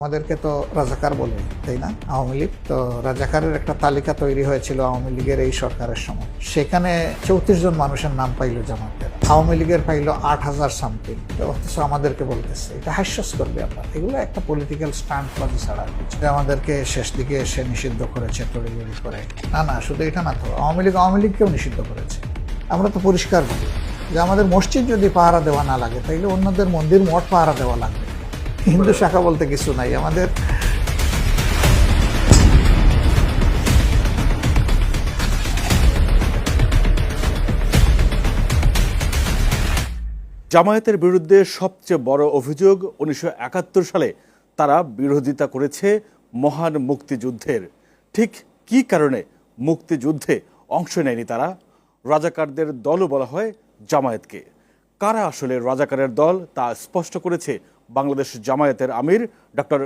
আমাদেরকে তো রাজাকার বলে, তাই না? আওয়ামী লীগ তো রাজাকারের একটা তালিকা তৈরি হয়েছিল আওয়ামী লীগের এই সরকারের সময়। সেখানে 34 জন মানুষের নাম পাইল জামাতের, আওয়ামী লীগের পাইল 8,000 সামথিং। অথচ আমাদেরকে বলতেছে, এটা হাস্যাস্কর ব্যাপার। এগুলো একটা পলিটিক্যাল স্টান্ট বাজি ছাড়া কিছু। আমাদেরকে শেষ দিকে এসে নিষিদ্ধ করেছে তড়িঘড়ি করে। না, শুধু এটা না, তো আওয়ামী লীগকেও নিষিদ্ধ করেছে। আমরা তো পরিষ্কার বলি যে আমাদের মসজিদ যদি পাহারা দেওয়া না লাগে, তাইলে অন্যদের মন্দির মঠ পাহারা দেওয়া লাগবে। হিন্দু শাখা বলতে কিছু নাই আমাদের। জামায়াতের বিরুদ্ধে সবচেয়ে বড় অভিযোগ 1971 সালে তারা বিরোধিতা করেছে মহান মুক্তিযুদ্ধের। ঠিক কী কারণে মুক্তিযুদ্ধে অংশ নেয়নি তারা? রাজাকারদের দলও বলা হয় জামায়াতকে। কারা আসলে রাজাকারের দল তা স্পষ্ট করেছে বাংলাদেশ জামায়াতের আমির ডক্টর